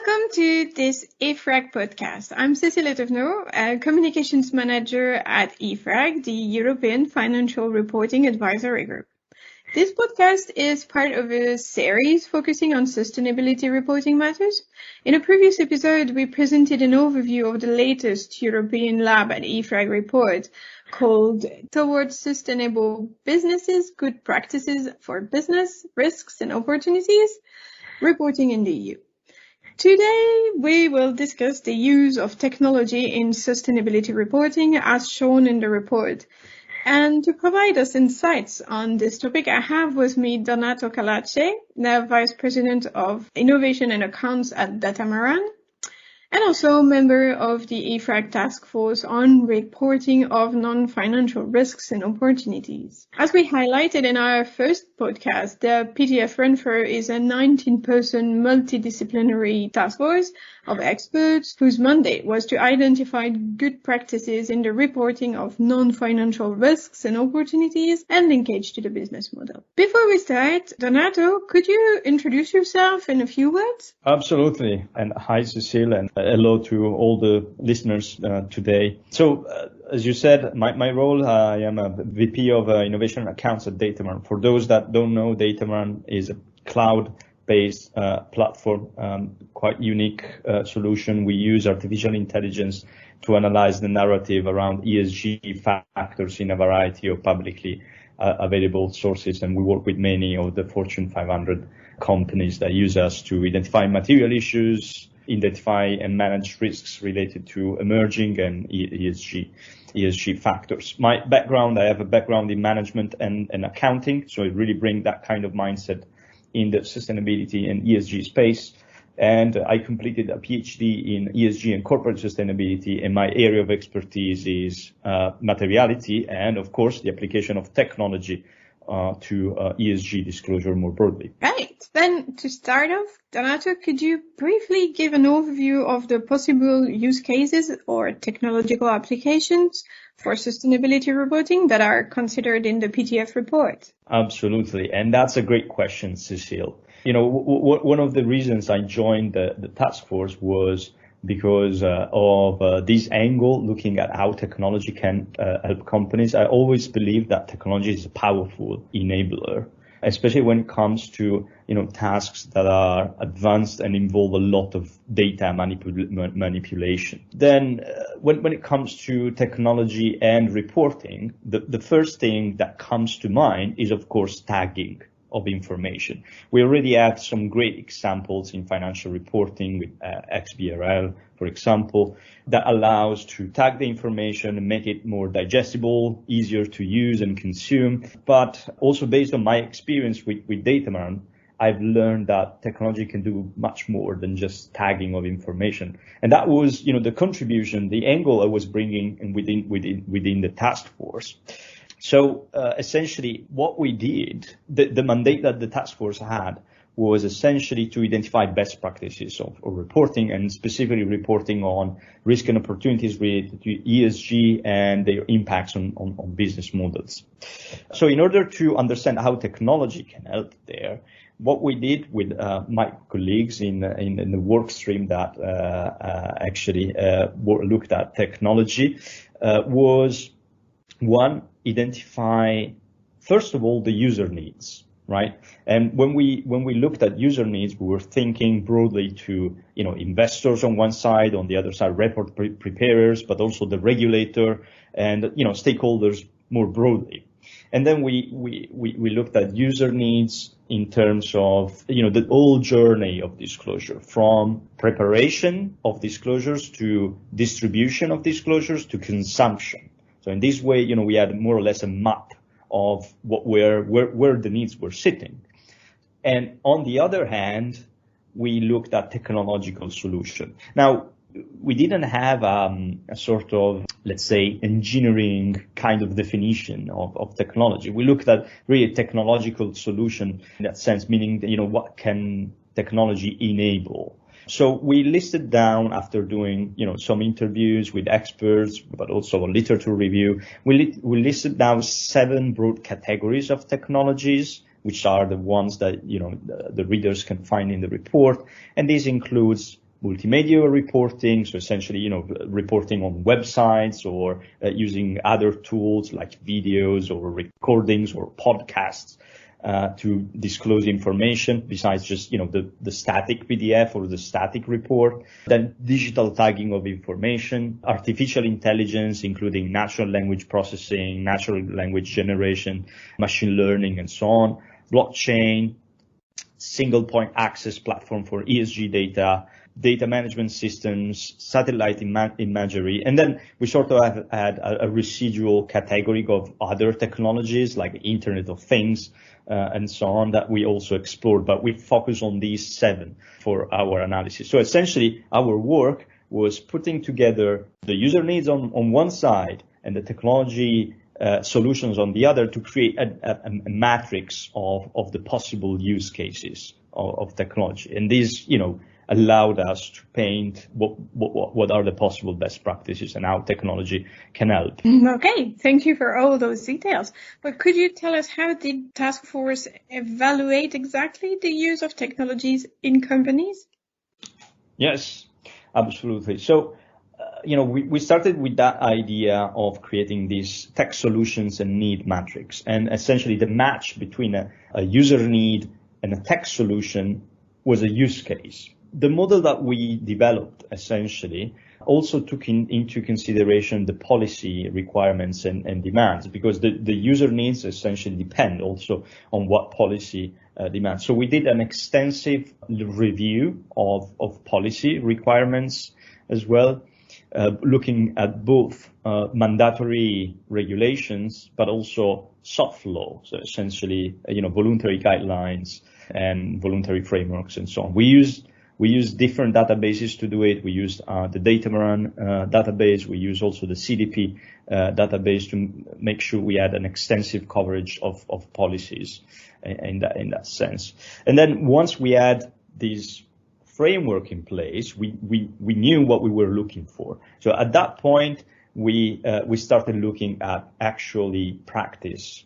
Welcome to this EFRAG podcast. I'm Cécile Etevno, a communications manager at EFRAG, the European Financial Reporting Advisory Group. This podcast is part of a series focusing on sustainability reporting matters. In a previous episode, we presented an overview of the latest European Lab and EFRAG report called Towards Sustainable Businesses, Good Practices for Business, Risks and Opportunities, Reporting in the EU. Today, we will discuss the use of technology in sustainability reporting as shown in the report. And to provide us insights on this topic, I have with me Donato Calace, the Vice President of Innovation and Accounts at Datamaran, and also member of the EFRAG Task Force on Reporting of Non-Financial Risks and Opportunities. As we highlighted in our first podcast, the PTF-RNFRO is a 19-person multidisciplinary task force of experts whose mandate was to identify good practices in the reporting of non-financial risks and opportunities and linkage to the business model. Before we start, Donato, could you introduce yourself in a few words? Absolutely. And hi, Cecile, and hello to all the listeners today. So, as you said, my role, I am a VP of Innovation and Accounts at Datamaran. For those that don't know, Datamaran is a cloud-based platform, quite unique solution. We use artificial intelligence to analyze the narrative around ESG factors in a variety of publicly available sources, and we work with many of the Fortune 500 companies that use us to identify material issues, identify and manage risks related to emerging and ESG factors. My background, I have a background in management and accounting, so I really bring that kind of mindset in the sustainability and ESG space. And I completed a PhD in ESG and corporate sustainability, and my area of expertise is materiality and, of course, the application of technology to ESG disclosure more broadly. Right. Then to start off, Donato, could you briefly give an overview of the possible use cases or technological applications for sustainability reporting that are considered in the PTF report? Absolutely. And that's a great question, Cecile. You know, one of the reasons I joined the task force was because of this angle, looking at how technology can help companies. I always believe that technology is a powerful enabler, especially when it comes to, tasks that are advanced and involve a lot of data manipulation. Then when it comes to technology and reporting, the first thing that comes to mind is, of course, tagging of information. We already have some great examples in financial reporting with XBRL, for example, that allows to tag the information and make it more digestible, easier to use and consume. But also based on my experience with Datamaran, I've learned that technology can do much more than just tagging of information. And that was, the contribution, the angle I was bringing within the task force. So essentially what we did, the mandate that the task force had was essentially to identify best practices of reporting, and specifically reporting on risk and opportunities related to ESG and their impacts on business models. So in order to understand how technology can help there, what we did with my colleagues in the work stream that actually looked at technology was, one, identify, first of all, the user needs, right? And when we looked at user needs, we were thinking broadly to, investors on one side, on the other side, report preparers, but also the regulator and, stakeholders more broadly. And then we looked at user needs in terms of, the whole journey of disclosure, from preparation of disclosures to distribution of disclosures to consumption. So in this way, we had more or less a map of where the needs were sitting. And on the other hand, we looked at technological solution. Now, we didn't have a sort of, let's say, engineering kind of definition of technology. We looked at really technological solution in that sense, meaning, what can technology enable? So we listed down, after doing, some interviews with experts, but also a literature review, we listed down 7 broad categories of technologies, which are the ones that, the readers can find in the report. And this includes multimedia reporting, so essentially, reporting on websites or using other tools like videos or recordings or podcasts to disclose information besides just, the static PDF or the static report. Then digital tagging of information, artificial intelligence, including natural language processing, natural language generation, machine learning, and so on, blockchain, single point access platform for ESG data, data management systems, satellite imagery, and then we sort of have had a residual category of other technologies like Internet of Things and so on that we also explored, but we focus on these 7 for our analysis. So essentially, our work was putting together the user needs on one side and the technology solutions on the other to create a matrix of the possible use cases of technology. And these, allowed us to paint what are the possible best practices and how technology can help. Okay, thank you for all those details. But could you tell us, how did task force evaluate exactly the use of technologies in companies? Yes, absolutely. So, we started with that idea of creating these tech solutions and need matrix, and essentially the match between a user need and a tech solution was a use case. The model that we developed essentially also took into consideration the policy requirements and demands, because the user needs essentially depend also on what policy demands. So we did an extensive review of policy requirements as well, looking at both mandatory regulations, but also soft law. So essentially, voluntary guidelines and voluntary frameworks and so on. We use different databases to do it. We used the Datamarun database. We use also the CDP database to make sure we had an extensive coverage of policies in that sense. And then once we had this framework in place, we knew what we were looking for. So at that point, we started looking at actually practice,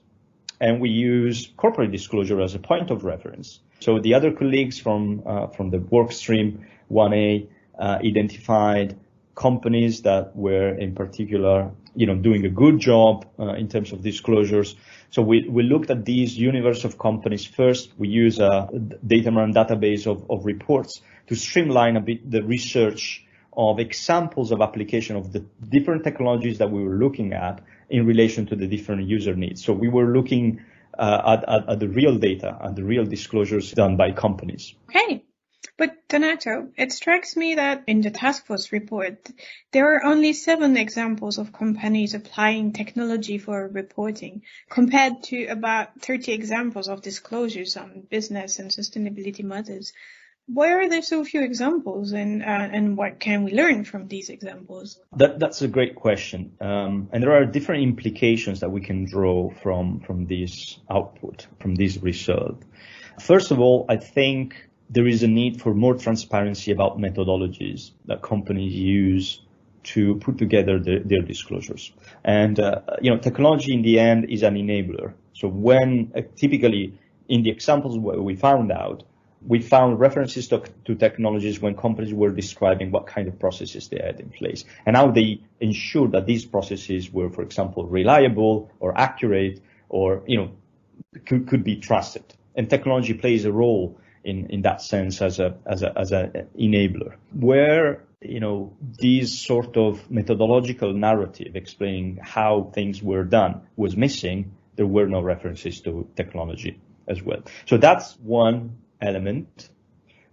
and we use corporate disclosure as a point of reference. So the other colleagues from the work stream 1A identified companies that were in particular, doing a good job in terms of disclosures. So we looked at these universe of companies first. We use a Datamarun database of reports to streamline a bit the research of examples of application of the different technologies that we were looking at in relation to the different user needs. So we were looking at the real data and the real disclosures done by companies. Okay. But Donato, it strikes me that in the task force report, there are only 7 examples of companies applying technology for reporting, compared to about 30 examples of disclosures on business and sustainability matters. Why are there so few examples, and what can we learn from these examples? That's a great question. And there are different implications that we can draw from this output, from this result. First of all, I think there is a need for more transparency about methodologies that companies use to put together their disclosures. And, technology in the end is an enabler. So when typically in the examples where we found references to technologies when companies were describing what kind of processes they had in place and how they ensured that these processes were, for example, reliable or accurate or, could be trusted. And technology plays a role in that sense as a enabler. Where, this sort of methodological narrative explaining how things were done was missing, there were no references to technology as well. So that's one element.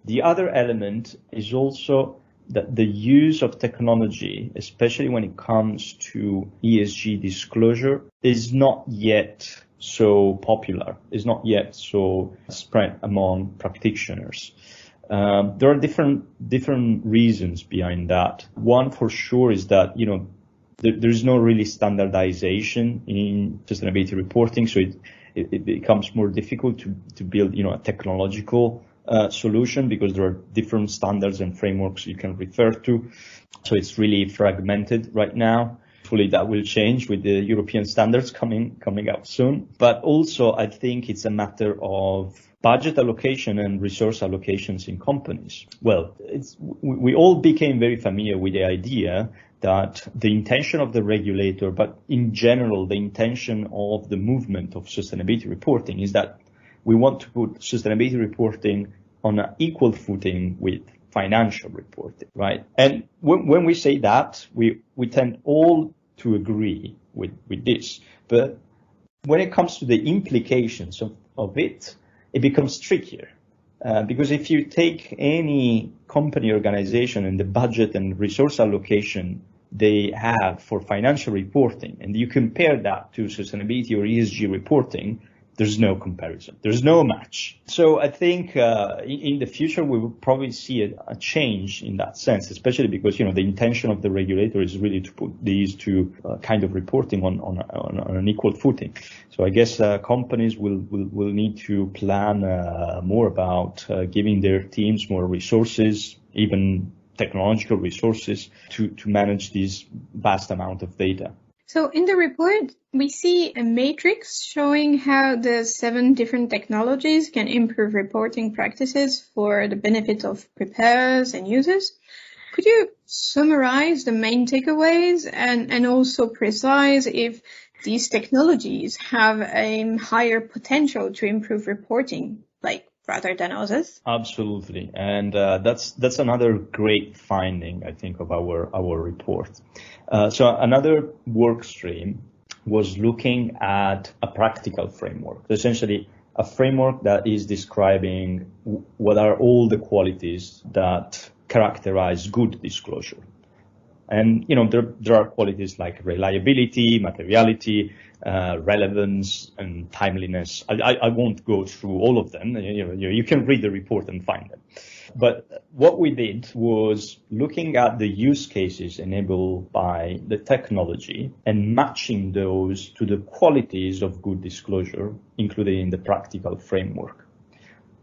The other element is also that the use of technology, especially when it comes to ESG disclosure, is not yet so popular, is not yet so spread among practitioners. There are different reasons behind that. One for sure is that, there's no really standardization in sustainability reporting, so it becomes more difficult to build, a technological solution because there are different standards and frameworks you can refer to. So it's really fragmented right now. hopefully that will change with the European standards coming out soon. But also, I think it's a matter of budget allocation and resource allocations in companies. Well, we all became very familiar with the idea that the intention of the regulator, but in general, the intention of the movement of sustainability reporting is that we want to put sustainability reporting on an equal footing with financial reporting, right? And when we say that, we tend all to agree with this. But when it comes to the implications of it, it becomes trickier. Because if you take any company organization and the budget and resource allocation they have for financial reporting, and you compare that to sustainability or ESG reporting, there's no comparison. There's no match. So I think in the future we will probably see a change in that sense, especially because the intention of the regulator is really to put these two kind of reporting on an equal footing. So I guess companies will need to plan more about giving their teams more resources, even technological resources, to manage this vast amount of data. So in the report, we see a matrix showing how the 7 different technologies can improve reporting practices for the benefit of preparers and users. Could you summarize the main takeaways and also precise if these technologies have a higher potential to improve reporting, like rather than others? Absolutely. And that's another great finding, I think, of our report. So another work stream was looking at a practical framework, essentially a framework that is describing what are all the qualities that characterize good disclosure. And, there are qualities like reliability, materiality, relevance, and timeliness. I won't go through all of them. You can read the report and find them. But what we did was looking at the use cases enabled by the technology and matching those to the qualities of good disclosure included in the practical framework.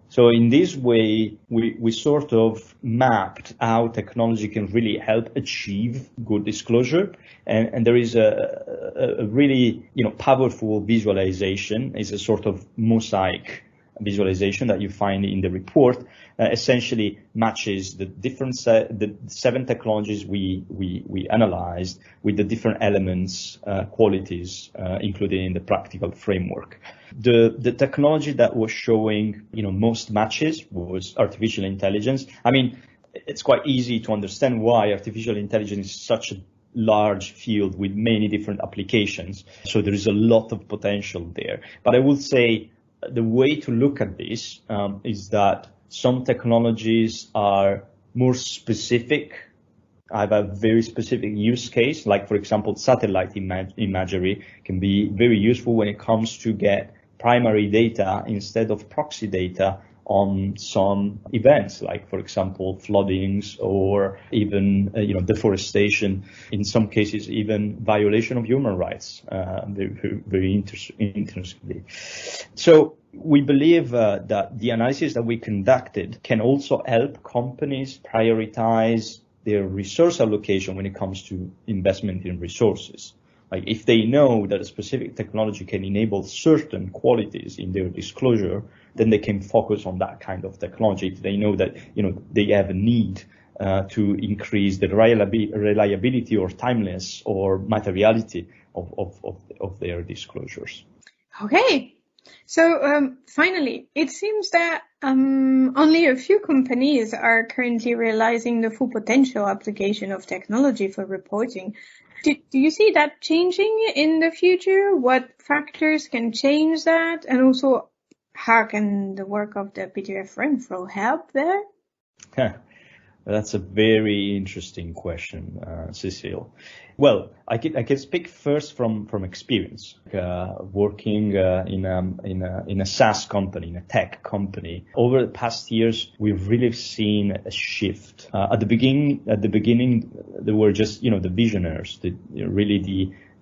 So in this way, we sort of mapped how technology can really help achieve good disclosure. And there is a really, powerful visualization. It's a sort of mosaic visualization that you find in the report, essentially matches the different the 7 technologies we analyzed with the different elements, qualities included in the practical framework. The technology that was showing most matches was artificial intelligence. I mean, it's quite easy to understand why artificial intelligence is such a large field with many different applications. So there is a lot of potential there. But I would say the way to look at this is that some technologies are more specific, have a very specific use case, like, for example, satellite imagery can be very useful when it comes to get primary data instead of proxy data on some events, like, for example, floodings or even, deforestation, in some cases, even violation of human rights, very interestingly. So we believe that the analysis that we conducted can also help companies prioritize their resource allocation when it comes to investment in resources. Like, if they know that a specific technology can enable certain qualities in their disclosure, then they can focus on that kind of technology. If they know that, they have a need to increase the reliability or timeliness or materiality of their disclosures. Okay. So finally, it seems that only a few companies are currently realizing the full potential application of technology for reporting. Do you see that changing in the future? What factors can change that? And also, how can the work of the PTF-RNFRO help there? That's a very interesting question, Cecile. Well, I can speak first from experience, working in a SaaS company, in a tech company. Over the past years, we've really seen a shift. At the beginning, there were just the visionaries, the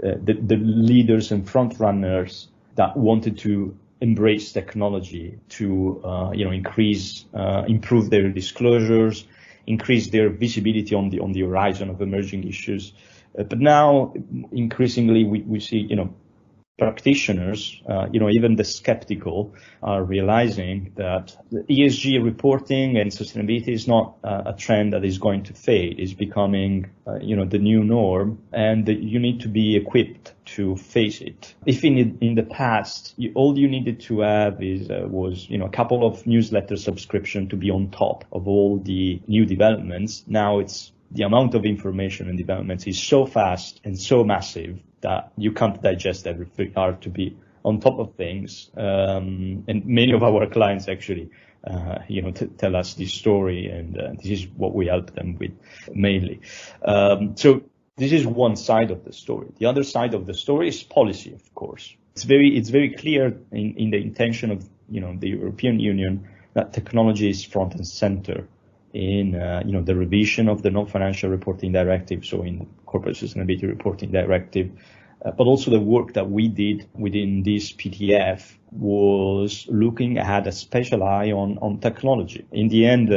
leaders and front runners that wanted to embrace technology to improve their disclosures, increase their visibility on the horizon of emerging issues. But now increasingly we see, practitioners, even the skeptical are realizing that the ESG reporting and sustainability is not a trend that is going to fade. It's becoming, the new norm, and you need to be equipped to face it. If in the past, all you needed to have was a couple of newsletter subscription to be on top of all the new developments, now it's the amount of information and developments is so fast and so massive that you can't digest everything. Hard to be on top of things. And many of our clients actually, tell us this story, and this is what we help them with mainly. So this is one side of the story. The other side of the story is policy, of course. It's very clear in the intention of, the European Union that technology is front and center in, the revision of the non-financial reporting directive, so in the corporate sustainability reporting directive, but also the work that we did within this PTF was looking, had a special eye on technology. In the end,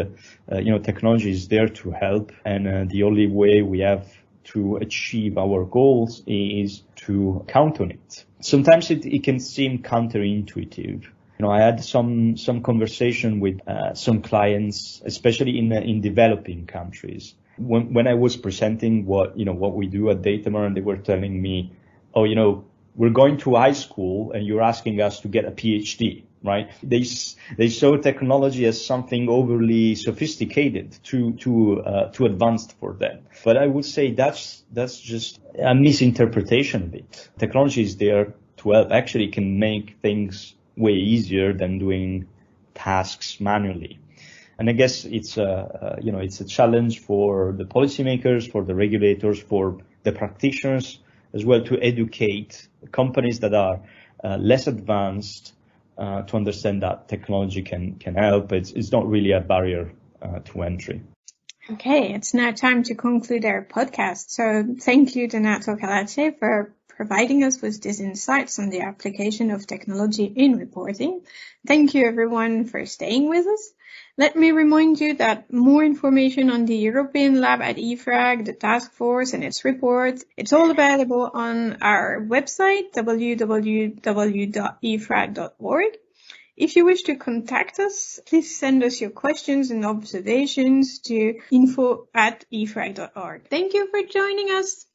technology is there to help, and the only way we have to achieve our goals is to count on it. Sometimes it can seem counterintuitive. I had some conversation with some clients, especially in developing countries. When I was presenting what we do at Datamar, and they were telling me, "Oh, we're going to high school, and you're asking us to get a PhD." Right? They saw technology as something overly sophisticated, too advanced for them. But I would say that's just a misinterpretation of it. Technology is there to help. Actually, it can make things way easier than doing tasks manually. And I guess it's a challenge for the policymakers, for the regulators, for the practitioners as well, to educate companies that are less advanced to understand that technology can help. It's not really a barrier to entry. Okay, it's now time to conclude our podcast. So thank you, Donato Calace, for providing us with these insights on the application of technology in reporting. Thank you, everyone, for staying with us. Let me remind you that more information on the European Lab at EFRAG, the task force and its report, it's all available on our website, www.efrag.org. If you wish to contact us, please send us your questions and observations to info@efrag.org. Thank you for joining us.